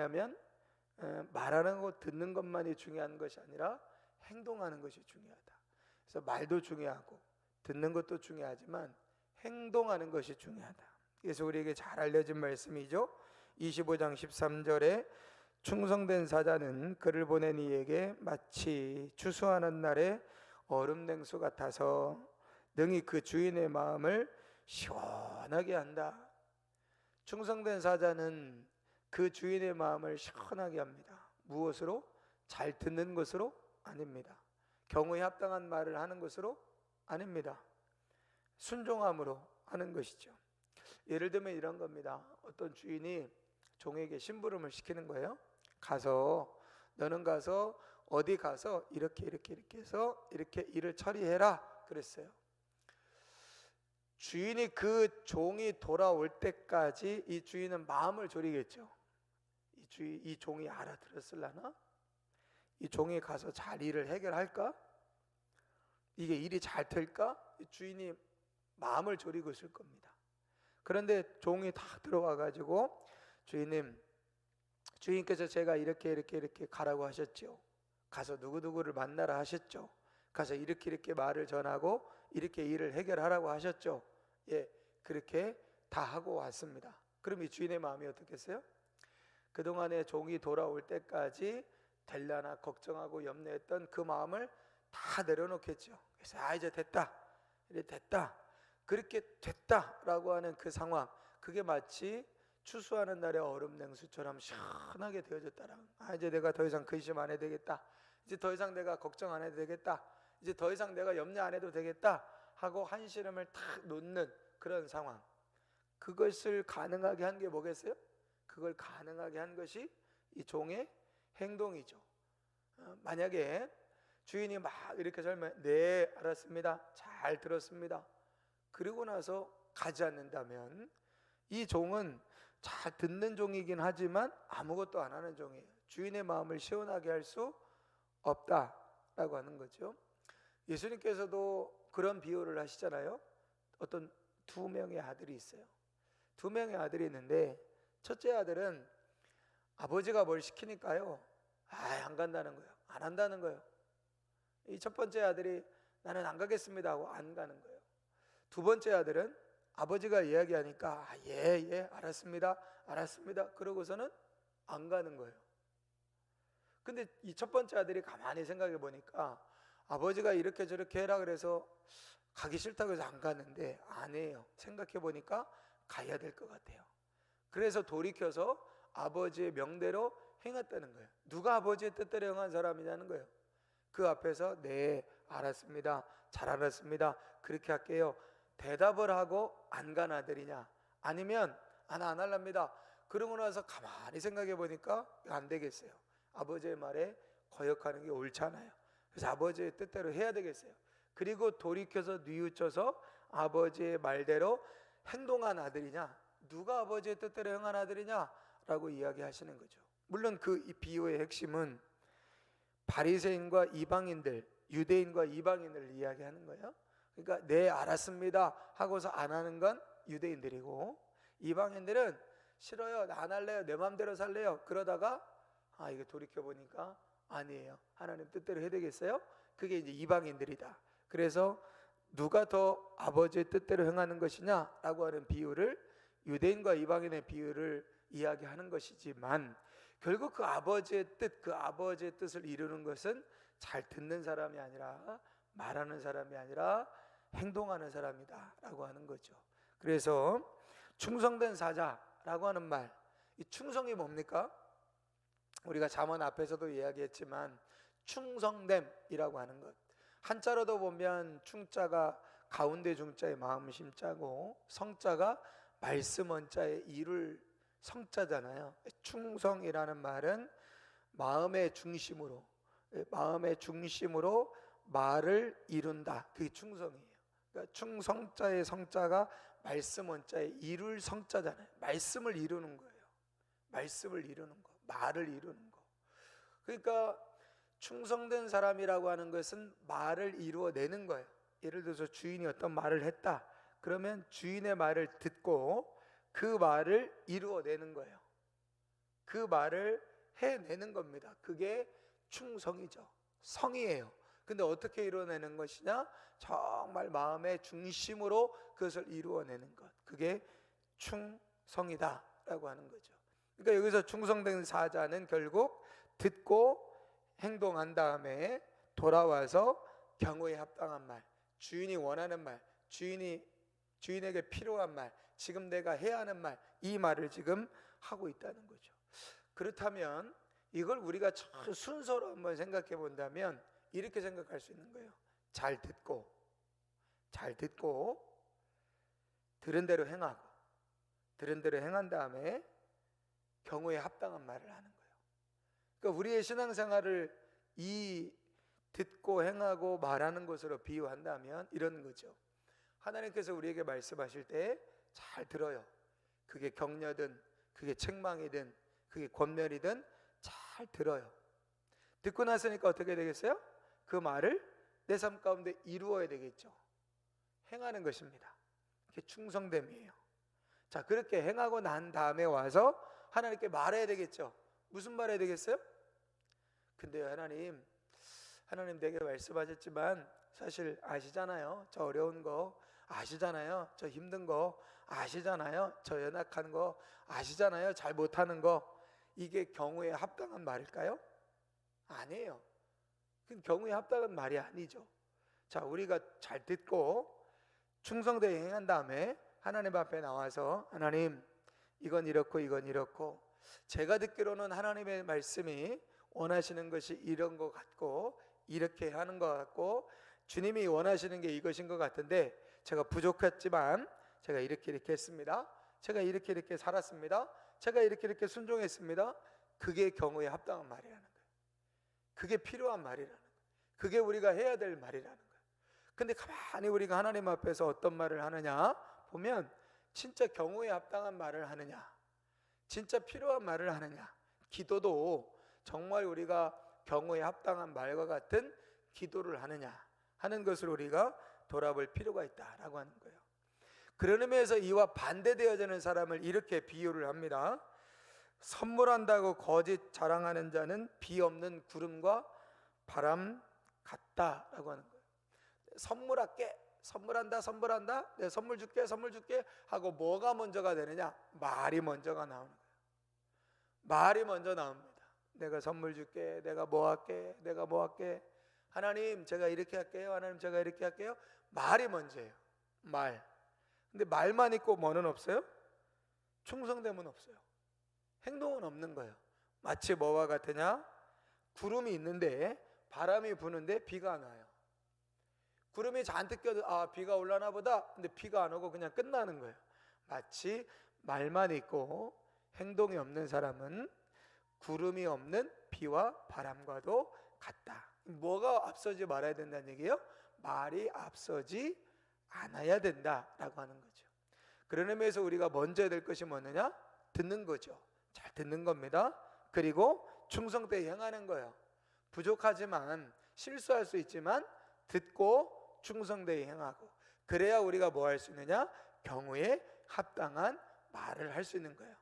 왜냐하면 말하는 것, 듣는 것만이 중요한 것이 아니라 행동하는 것이 중요하다. 그래서 말도 중요하고 듣는 것도 중요하지만 행동하는 것이 중요하다. 그래서 우리에게 잘 알려진 말씀이죠. 25장 13절에 충성된 사자는 그를 보낸 이에게 마치 추수하는 날에 얼음 냉수 같아서 능히 그 주인의 마음을 시원하게 한다. 충성된 사자는 그 주인의 마음을 시원하게 합니다. 무엇으로? 잘 듣는 것으로? 아닙니다. 경우에 합당한 말을 하는 것으로? 아닙니다. 순종함으로 하는 것이죠. 예를 들면 이런 겁니다. 어떤 주인이 종에게 심부름을 시키는 거예요. 너는 가서 어디 가서 이렇게 해서 이렇게 일을 처리해라 그랬어요. 주인이 그 종이 돌아올 때까지 이 주인은 마음을 졸이겠죠. 이 종이 알아들었을라나? 이 종이 가서 잘 일을 해결할까? 이게 일이 잘 될까? 이 주인이 마음을 졸이고 있을 겁니다. 그런데 종이 다 들어와 가지고 주인께서 제가 이렇게 가라고 하셨죠. 가서 누구누구를 만나라 하셨죠. 가서 이렇게 말을 전하고 이렇게 일을 해결하라고 하셨죠. 예, 그렇게 다 하고 왔습니다. 그럼 이 주인의 마음이 어떻겠어요? 그동안에 종이 돌아올 때까지 될라나 걱정하고 염려했던 그 마음을 다 내려놓겠죠. 그래서 이제 됐다. 이제 됐다. 그렇게 됐다라고 하는 그 상황, 그게 마치 추수하는 날의 얼음 냉수처럼 시원하게 되어졌다라는. 이제 내가 더 이상 근심 안 해도 되겠다. 이제 더 이상 내가 걱정 안 해도 되겠다. 이제 더 이상 내가 염려 안 해도 되겠다 하고 한시름을 탁 놓는 그런 상황. 그것을 가능하게 한 게 뭐겠어요? 그걸 가능하게 한 것이 이 종의 행동이죠. 만약에 주인이 막 이렇게 설명, 네 알았습니다, 잘 들었습니다, 그리고 나서 가지 않는다면 이 종은 잘 듣는 종이긴 하지만 아무것도 안 하는 종이에요. 주인의 마음을 시원하게 할 수 없다라고 하는 거죠. 예수님께서도 그런 비유를 하시잖아요. 어떤 두 명의 아들이 있어요. 두 명의 아들이 있는데 첫째 아들은 아버지가 뭘 시키니까요, 안 간다는 거예요. 안 한다는 거예요. 이 첫 번째 아들이 나는 안 가겠습니다 하고 안 가는 거예요. 두 번째 아들은 아버지가 이야기하니까 예 알았습니다 그러고서는 안 가는 거예요. 근데 이 첫 번째 아들이 가만히 생각해 보니까 아버지가 이렇게 저렇게 해라 그래서 가기 싫다고 해서 안 갔는데 안 해요. 생각해 보니까 가야 될 것 같아요. 그래서 돌이켜서 아버지의 명대로 행했다는 거예요. 누가 아버지의 뜻대로 행한 사람이냐는 거예요. 그 앞에서 네 알았습니다, 잘 알았습니다, 그렇게 할게요 대답을 하고 안 간 아들이냐, 아니면 안 할랍니다 그러고 나서 가만히 생각해 보니까 안 되겠어요. 아버지의 말에 거역하는 게 옳잖아요. 그래서 아버지의 뜻대로 해야 되겠어요. 그리고 돌이켜서 뉘우쳐서 아버지의 말대로 행동한 아들이냐, 누가 아버지의 뜻대로 행한 아들이냐 라고 이야기하시는 거죠. 물론 그 이 비유의 핵심은 바리새인과 이방인들, 유대인과 이방인을 이야기하는 거예요. 그러니까 네 알았습니다 하고서 안 하는 건 유대인들이고, 이방인들은 싫어요, 안 할래요, 내 마음대로 살래요, 그러다가 이거 돌이켜 보니까 아니에요, 하나님 뜻대로 해야 되겠어요. 그게 이제 이방인들이다. 그래서 누가 더 아버지의 뜻대로 행하는 것이냐라고 하는 비유를, 유대인과 이방인의 비유를 이야기하는 것이지만, 결국 그 아버지의 뜻을 이루는 것은 잘 듣는 사람이 아니라 말하는 사람이 아니라 행동하는 사람이다 라고 하는 거죠. 그래서 충성된 사자라고 하는 말, 이 충성이 뭡니까? 우리가 잠언 앞에서도 이야기했지만 충성됨이라고 하는 것, 한자로도 보면 충자가 가운데 중자의 마음 심자고 성자가 말씀 원자의 이룰 성자잖아요. 충성이라는 말은 마음의 중심으로 말을 이룬다, 그게 충성이에요. 그러니까 충성자의 성자가 말씀 원자의 이룰 성자잖아요. 말씀을 이루는 거예요. 말씀을 이루는 거, 말을 이루는 거. 그러니까 충성된 사람이라고 하는 것은 말을 이루어내는 거예요. 예를 들어서 주인이 어떤 말을 했다 그러면 주인의 말을 듣고 그 말을 이루어내는 거예요. 그 말을 해내는 겁니다. 그게 충성이죠. 성이에요. 근데 어떻게 이루어내는 것이냐? 정말 마음의 중심으로 그것을 이루어내는 것, 그게 충성이다 라고 하는 거죠. 그러니까 여기서 충성된 사자는 결국 듣고 행동한 다음에 돌아와서 경우에 합당한 말, 주인이 원하는 말, 주인에게 필요한 말, 지금 내가 해야 하는 말, 이 말을 지금 하고 있다는 거죠. 그렇다면 이걸 우리가 순서로 한번 생각해 본다면 이렇게 생각할 수 있는 거예요. 잘 듣고 들은 대로 행하고, 들은 대로 행한 다음에 경우에 합당한 말을 하는 거예요. 그러니까 우리의 신앙생활을 이 듣고 행하고 말하는 것으로 비유한다면 이런 거죠. 하나님께서 우리에게 말씀하실 때 잘 들어요. 그게 격려든 그게 책망이든 그게 권면이든 잘 들어요. 듣고 났으니까 어떻게 되겠어요? 그 말을 내 삶 가운데 이루어야 되겠죠. 행하는 것입니다. 그게 충성됨이에요. 자, 그렇게 행하고 난 다음에 와서 하나님께 말해야 되겠죠. 무슨 말해야 되겠어요? 근데요, 하나님 내게 말씀하셨지만 사실 아시잖아요. 저 어려운 거 아시잖아요. 저 힘든 거 아시잖아요. 저 연약한 거 아시잖아요. 잘 못하는 거. 이게 경우에 합당한 말일까요? 아니에요. 그건 경우에 합당한 말이 아니죠. 자, 우리가 잘 듣고 충성되게 행한 다음에 하나님 앞에 나와서 하나님, 이건 이렇고 이건 이렇고, 제가 듣기로는 하나님의 말씀이 원하시는 것이 이런 것 같고 이렇게 하는 것 같고 주님이 원하시는 게 이것인 것 같은데 제가 부족했지만 제가 이렇게 했습니다. 제가 이렇게 살았습니다. 제가 이렇게 순종했습니다. 그게 경우에 합당한 말이라는 거예요. 그게 필요한 말이라는 거예요. 그게 우리가 해야 될 말이라는 거예요. 근데 가만히 우리가 하나님 앞에서 어떤 말을 하느냐 보면 진짜 경우에 합당한 말을 하느냐, 진짜 필요한 말을 하느냐, 기도도 정말 우리가 경우에 합당한 말과 같은 기도를 하느냐 하는 것을 우리가 돌아볼 필요가 있다라고 하는 거예요. 그런 의미에서 이와 반대되어지는 사람을 이렇게 비유를 합니다. 선물한다고 거짓 자랑하는 자는 비 없는 구름과 바람 같다라고 하는 거예요. 선물할게, 선물한다, 내가 선물 줄게 하고 뭐가 먼저가 되느냐? 말이 먼저가 나오는 거예요. 말이 먼저 나옵니다. 내가 선물 줄게, 내가 뭐 할게, 하나님 제가 이렇게 할게요, 하나님 제가 이렇게 할게요. 말이 먼저예요. 말. 근데 말만 있고 뭐는 없어요? 충성됨은 없어요. 행동은 없는 거예요. 마치 뭐와 같으냐? 구름이 있는데 바람이 부는데 비가 안 와요. 구름이 잔뜩 껴도 비가 올라나 보다. 근데 비가 안 오고 그냥 끝나는 거예요. 마치 말만 있고 행동이 없는 사람은 구름이 없는 비와 바람과도 같다. 뭐가 앞서지 말아야 된다는 얘기예요? 말이 앞서지 않아야 된다라고 하는 거죠. 그런 의미에서 우리가 먼저 해야 될 것이 뭐느냐? 듣는 거죠. 잘 듣는 겁니다. 그리고 충성되게 행하는 거예요. 부족하지만, 실수할 수 있지만 듣고 충성되게 행하고, 그래야 우리가 뭐 할 수 있느냐? 경우에 합당한 말을 할 수 있는 거예요.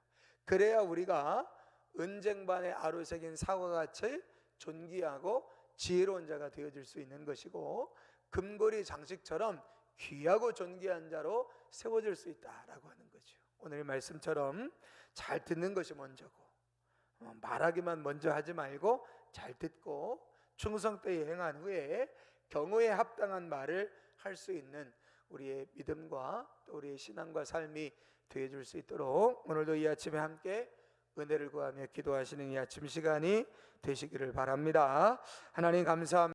그래야 우리가 은쟁반에 아로새긴 사과같이 존귀하고 지혜로운 자가 되어질 수 있는 것이고, 금고리 장식처럼 귀하고 존귀한 자로 세워질 수 있다라고 하는 거죠. 오늘 말씀처럼 잘 듣는 것이 먼저고, 말하기만 먼저 하지 말고 잘 듣고 충성되게 행한 후에 경우에 합당한 말을 할 수 있는 우리의 믿음과 또 우리의 신앙과 삶이 되어줄 수 있도록 오늘도 이 아침에 함께 은혜를 구하며 기도하시는 이 아침 시간이 되시기를 바랍니다. 하나님 감사합니다.